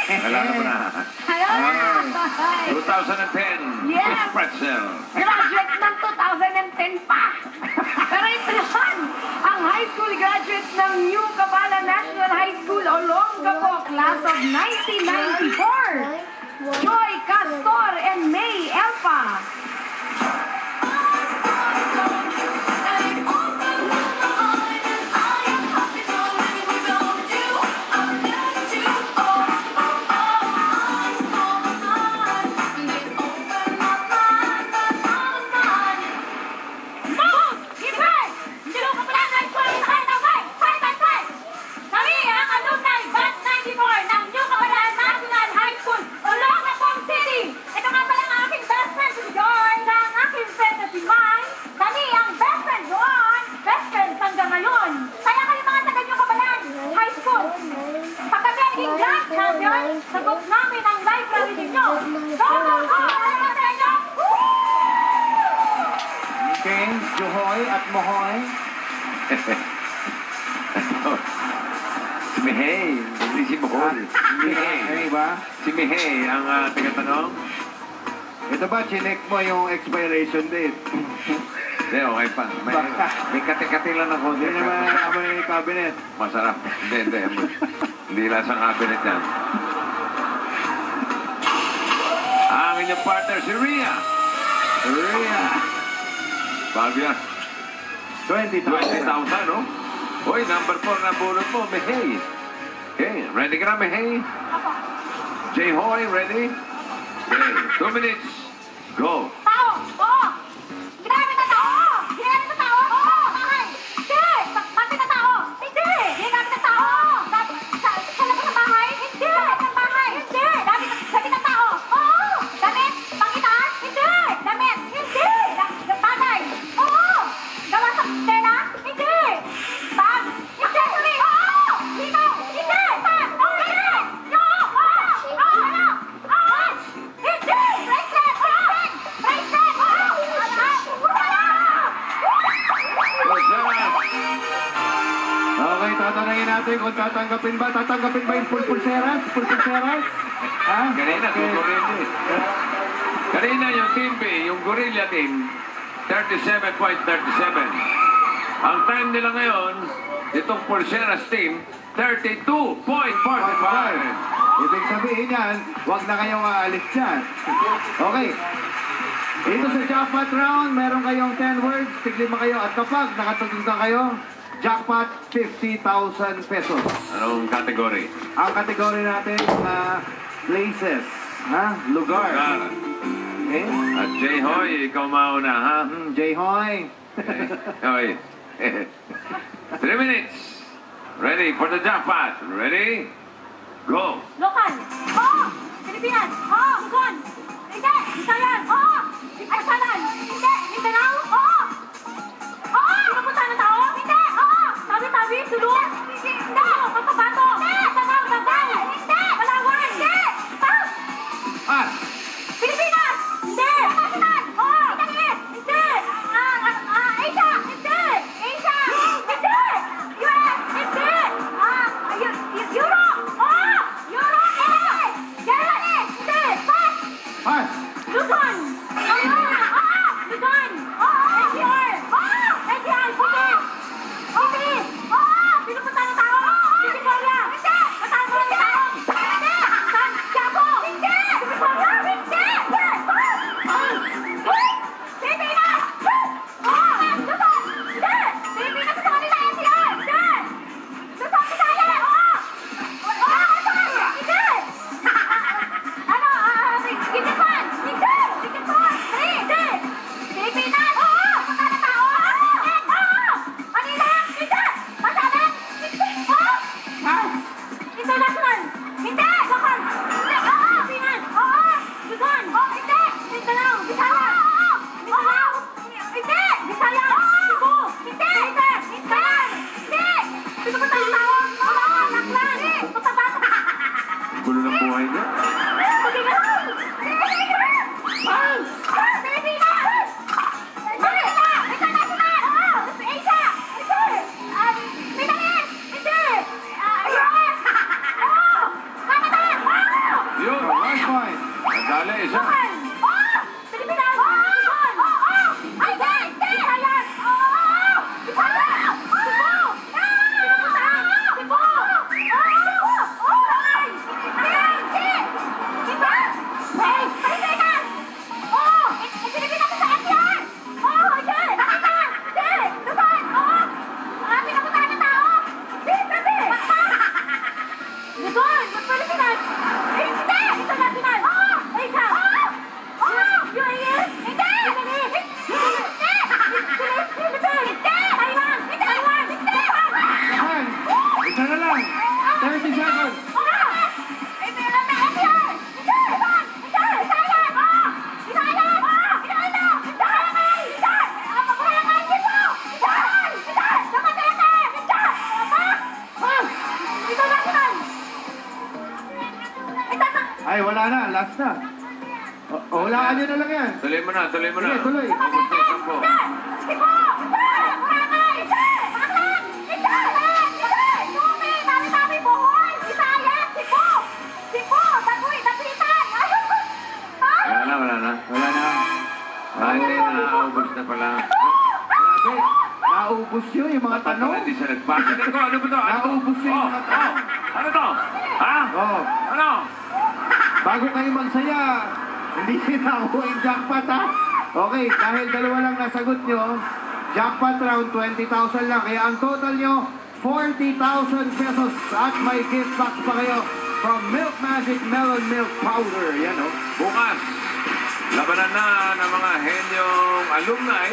Nalala mo na. Hello! 2010, Yes. Miss Pretzel. Graduates ng 2010 pa. Pero ito naman, ang high school graduates ng New Kapala National High School, Olongapo, class of 1994. Joy Castor and May Elpa. Sagot namin ang library ninyo. Go, go, go! Okay, Johoy at Mohoy. Si Mihey, hindi si Mohoy. Si Mihey. Ano ba? Si Mihey ang tagatanong. Ito ba, chinek mo yung expiration date? Hindi, okay pa. May kati-kati lang ako. Hindi naman naman yung cabinet. Masarap. Hindi. Hindi lasang cabinet yan. Ang inyong partner, si Rhea. Rhea. Bago yan. 20,000. 20,000, no? Uy, number 4 na bulot mo, Mihey. Okay, ready ka na, Mihey? Jay Hoy, ready? Okay, 2 minutes. Go. Tao! Oo! Ginamit na tao! Ginamit na tao! Oo! Bahay! Hindi! Pati na tao! Hindi! Ginamit na tao! Sa labas ng bahay? Hindi! Sa labas ng bahay? Hindi! Damit na tao! Oo! Damit? Pangitaas? Hindi! Damit? Hindi! Bagay? Oo! Gawa sa tela? Hindi! Bag? Accessory? Oo! Dito! Hindi! Bag? Oo! Hindi! Oo! Oo! Oo! Oo! Hindi! Bracelet! Oo! Bracelet! Oo! Okay, tatanungin natin kung tatanggapin ba. Tatanggapin ba yung pulpulseras? Pulpulseras? Ha? Kanina, Okay. gorilla. Kanina yung team B, yung gorilla team, 37.37. Ang time nila ngayon, itong Pulseras team, 32.45. Ibig sabihin yan, huwag na kayong aalis dyan. Okay. Dito sa jackpot round, meron kayong 10 words, tiglima kayo. At kapag nakatutunan kayo, jackpot 50,000 pesos. Anong category? Ang kategory natin, places. Ha? Lugar. Lugar. Okay? At Jay Hoy, ikaw mauna, ha? Jayhoy. Hoy. 3 minutes. Ready for the jackpot. Ready? Go. Lokal. Oo. Pilipinas. Oo. Luzon. Hindi. Visayan. Oo. Arsalan. Hindi. Mindanao. Oo. Oo. Pinupunta ng tao. Hindi. Oo. Tabi-tabi. Sulong. Hindi. Pampabato. Hindi. Mindanao. Davao. Hindi. Palawan. Hindi. Pass. Pass. Pilipinas. Hindi. Pakistan. Oo. Italis. Hindi. Asia. Hindi. Asia. Hindi. US. Hindi. Europe. Oo. Europe. Hindi. Germany. Hindi. Pass. Pass. Luzon! Oo! Oo! Luzon! Oo! Yun. 1 point. Nadali, isa. Luzon! Oh! Pilipinas! Luzon! Oo! Ay, hindi! Hindi! Ayan! Oo! Bisaya! Cebu! Cebu! Oo! Ay! Hindi! Iba! Wait! Pilipinas! Oo! Pilipinas sa FDR! Oo! Hindi! Nakita! Hindi! Luzon! Oo! Pinapuntahan ng tao! Hindi! Hindi! Luzon! Pilipinas! Hindi! International! Oo! Asia! Oo! Oo! UAE! Hindi! Hindi! Philippines! Hindi! Taiwan! Hindi! Taiwan! Hindi! Japan. Isa na lang. 30 seconds. Oo! Ay, meron na FDR! Hindi! Hindi! Bisaya! Oo! Bisaya! Oo! Iloilo! Hindi! Hindi! Mapapalakan! Cebu! Hindi! Hindi! Dumatete! Hindi! Pass. International! Ay, wala na. Last na. Hulaan nyo na lang yan. Tuloy mo na, tuloy mo na. Sige, tuloy. Ubus na yung 10. Cebu! Hindi! Boracay! Hindi! Baclac! Hindi! Hindi! Lumi! Tawi-tawi! Bohol! Visayas! Cebu! Cebu! Daguy! Dapitan! Wala na, wala na. Wala na. Ay, hindi na, ubus na pala. Grabe. Naubos yun yung mga Tanong? tanong. Hindi siya nagpasa. Ano to? Ano ba to? Ano? Naubos yun yung mga tanong. Ano to? Ha? Oh, Ano? bago kayo magsaya, hindi nakuha yung jackpot ha. Okay, dahil dalawa lang nasagot nyo, jackpot round 20,000 lang. Kaya ang total nyo, 40,000 pesos. At may gift box pa kayo from Milk Magic Melon Milk Powder. Yan oh. Bukas, labanan na ng mga henyong alumni